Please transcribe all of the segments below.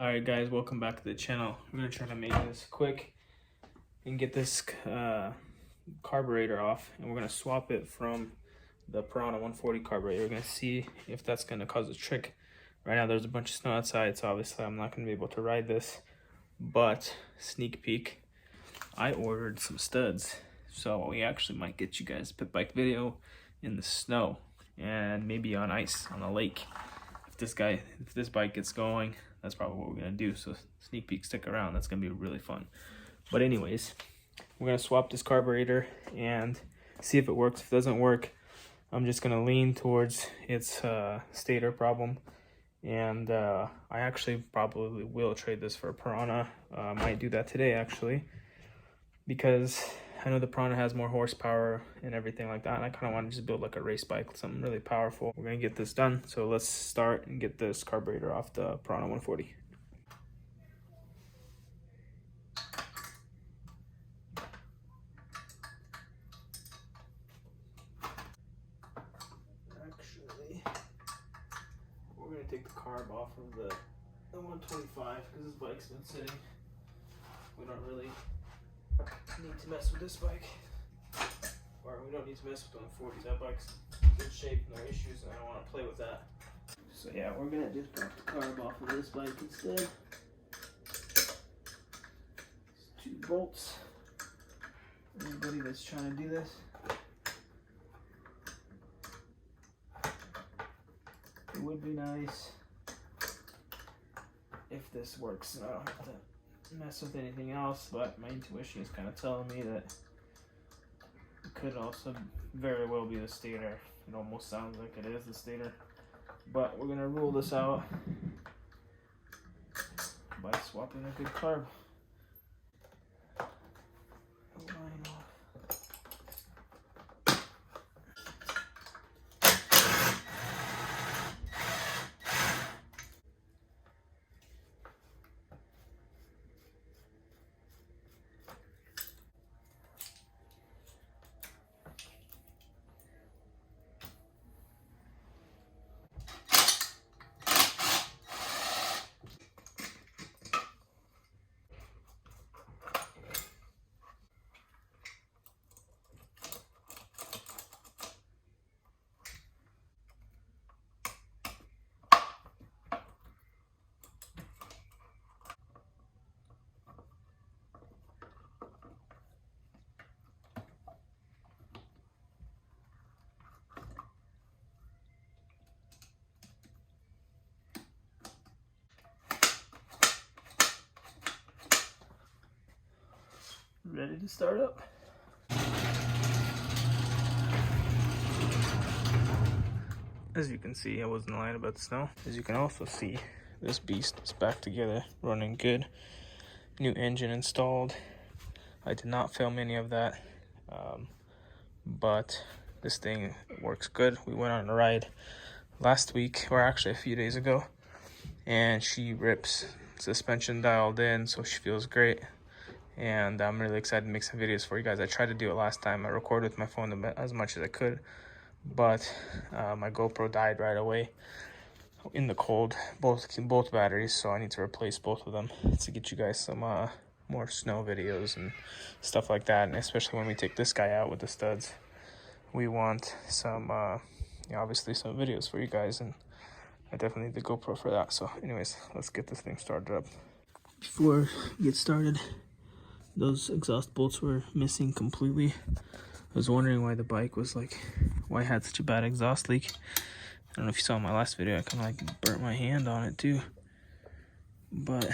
Alright guys, welcome back to the channel. I'm going to try to make this quick and get this carburetor off, and we're going to swap it from the Piranha 140 carburetor. We're going to see if that's going to cause a trick. Right now there's a bunch of snow outside, so obviously I'm not going to be able to ride this, but sneak peek, I ordered some studs, so we actually might get you guys a pit bike video in the snow and maybe on ice on a lake. If this bike gets going, that's probably what we're gonna do. So sneak peek, stick around, that's gonna be really fun. But anyways, we're gonna swap this carburetor and see if it works. If it doesn't work, I'm just gonna lean towards its stator problem, and I actually probably will trade this for a Piranha. Might do that today actually, because I know the Piranha has more horsepower and everything like that, and I kind of want to just build like a race bike, something really powerful. We're gonna get this done, so let's start and get this carburetor off the Piranha 140. Actually, we're gonna take the carb off of the 125 because this bike's been sitting. We don't really need to mess with this bike, or we don't need to mess with the 140. That bike's in good shape, no issues, and I don't want to play with that. So yeah, we're gonna just pop the carb off of this bike instead. It's 2 bolts. Anybody that's trying to do this, it would be nice if this works and I don't have to mess with anything else, but my intuition is kind of telling me that it could also very well be the stator. It almost sounds like it is the stator, but we're gonna rule this out by swapping a good carb. Line off. Ready to start up. As you can see, I wasn't lying about the snow. As you can also see, this beast is back together, running good. New engine installed. I did not film any of that, but this thing works good. We went on a ride last week, or actually a few days ago, and she rips. Suspension dialed in, so she feels great. And I'm really excited to make some videos for you guys. I tried to do it last time. I recorded with my phone as much as I could, but my GoPro died right away in the cold, both batteries, so I need to replace both of them to get you guys some more snow videos and stuff like that. And especially when we take this guy out with the studs, we want some obviously some videos for you guys, and I definitely need the GoPro for that. So anyways, let's get this thing started up. Before we get started, those exhaust bolts were missing completely. I was wondering why the bike was why it had such a bad exhaust leak. I don't know if you saw in my last video, I kind of burnt my hand on it too. But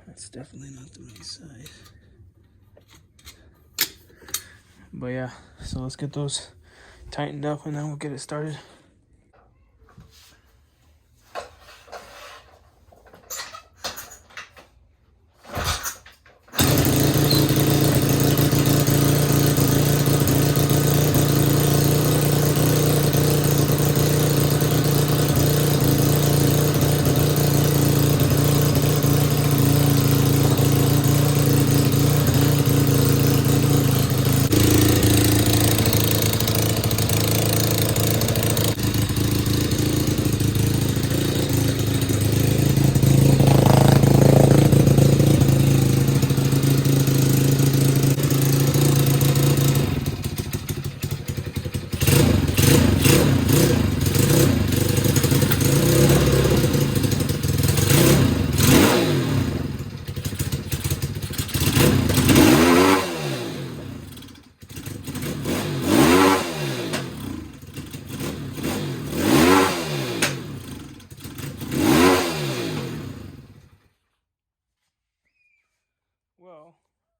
that's definitely not the right size. But yeah, so let's get those tightened up and then we'll get it started.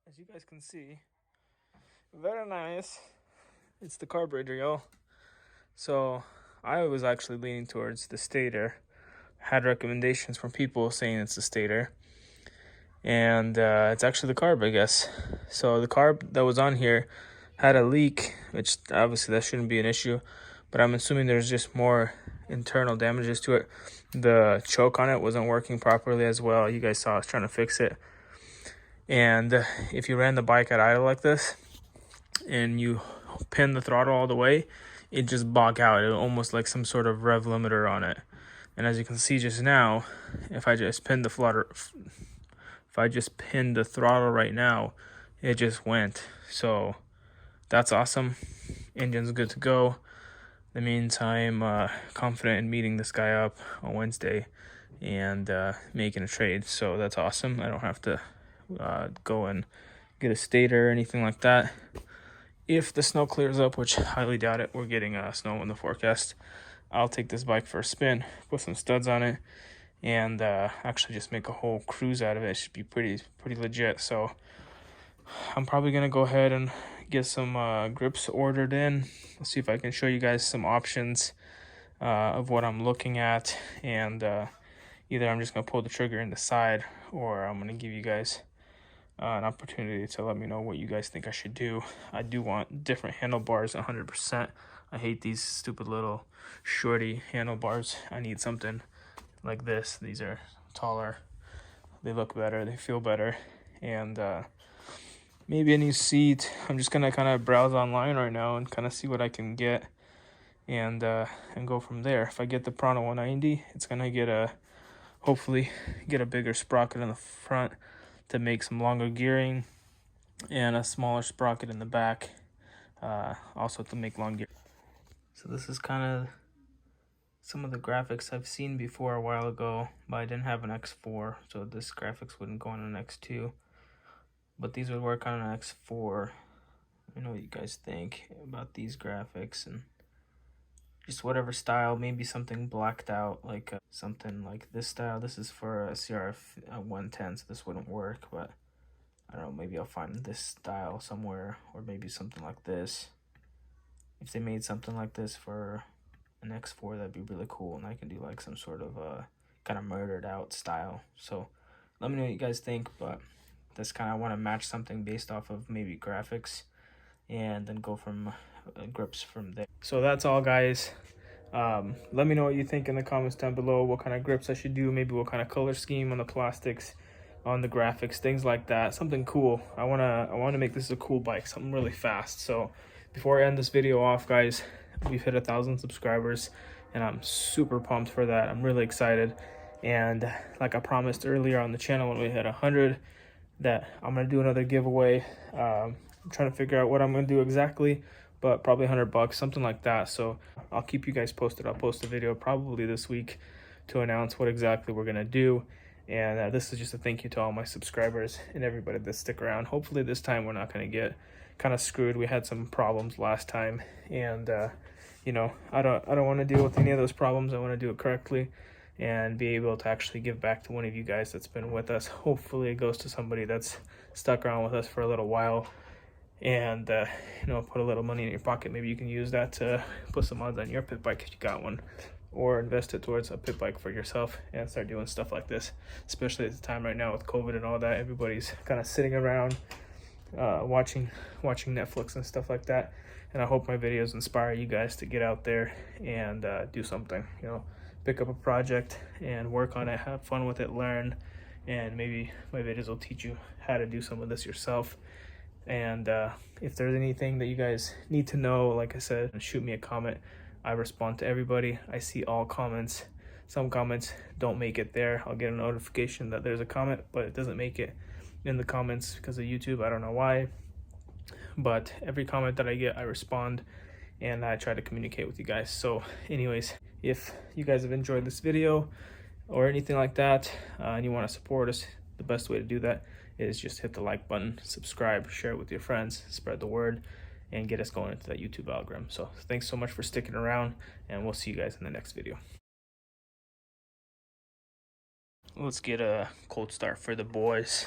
As you guys can see, very nice. It's the carburetor, y'all. So I was actually leaning towards the stator. Had recommendations from people saying it's the stator, and it's actually the carb, I guess. So the carb that was on here had a leak, which obviously that shouldn't be an issue, but I'm assuming there's just more internal damages to it. The choke on it wasn't working properly as well. You guys saw I was trying to fix it. And if you ran the bike at idle like this and you pin the throttle all the way, it just bog out. It almost like some sort of rev limiter on it. And as you can see just now, if I just pinned the throttle right now, it just went. So that's awesome. Engine's good to go. That means I'm confident in meeting this guy up on Wednesday and making a trade. So that's awesome. I don't have to go and get a stator or anything like that. If the snow clears up, which I highly doubt it, we're getting snow in the forecast, I'll take this bike for a spin, put some studs on it, and actually just make a whole cruise out of it. It should be pretty legit. So I'm probably gonna go ahead and get some grips ordered in. Let's see if I can show you guys some options of what I'm looking at, and either I'm just gonna pull the trigger in the side, or I'm gonna give you guys an opportunity to let me know what you guys think I should do. I do want different handlebars 100%. I hate these stupid little shorty handlebars. I need something like this. These are taller, they look better, they feel better, and maybe a new seat. I'm just gonna kind of browse online right now and kind of see what I can get, and go from there. If I get the Piranha 190, it's gonna get hopefully get a bigger sprocket in the front to make some longer gearing, and a smaller sprocket in the back, also to make long gear. So this is kind of some of the graphics I've seen before a while ago, but I didn't have an X4, so this graphics wouldn't go on an X2. But these would work on an X4. I know what you guys think about these graphics, and just whatever style, maybe something blacked out, like something like this style. This is for a CRF 110, so this wouldn't work, but I don't know, maybe I'll find this style somewhere, or maybe something like this. If they made something like this for an X4, that'd be really cool, and I can do like some sort of kind of murdered out style. So let me know what you guys think, but this kind of want to match something based off of maybe graphics, and then go from grips from there. So that's all, guys. Let me know what you think in the comments down below, what kind of grips I should do, maybe what kind of color scheme on the plastics, on the graphics, things like that. Something cool. I wanna make this a cool bike, something really fast. So before I end this video off, guys, we've hit 1,000 subscribers, and I'm super pumped for that. I'm really excited, and like I promised earlier on the channel when we hit 100, that I'm gonna do another giveaway. I'm trying to figure out what I'm gonna do exactly, but probably $100, something like that. So I'll keep you guys posted. I'll post a video probably this week to announce what exactly we're gonna do. And this is just a thank you to all my subscribers and everybody that stick around. Hopefully this time we're not gonna get kind of screwed. We had some problems last time, and you know, I don't want to deal with any of those problems. I want to do it correctly and be able to actually give back to one of you guys that's been with us. Hopefully it goes to somebody that's stuck around with us for a little while, and you know, put a little money in your pocket. Maybe you can use that to put some odds on your pit bike if you got one, or invest it towards a pit bike for yourself and start doing stuff like this, especially at the time right now with COVID and all that. Everybody's kind of sitting around watching Netflix and stuff like that, and I hope my videos inspire you guys to get out there and do something, you know, pick up a project and work on it, have fun with it, learn, and maybe my videos will teach you how to do some of this yourself. And if there's anything that you guys need to know, like I said, shoot me a comment. I respond to everybody. I see all comments. Some comments don't make it there. I'll get a notification that there's a comment, but it doesn't make it in the comments because of YouTube. I don't know why, but every comment that I get, I respond, and I try to communicate with you guys. So anyways, if you guys have enjoyed this video or anything like that, and you want to support us, the best way to do that is just hit the like button, subscribe, share it with your friends, spread the word, and get us going into that YouTube algorithm. So thanks so much for sticking around, and we'll see you guys in the next video. Let's get a cold start for the boys.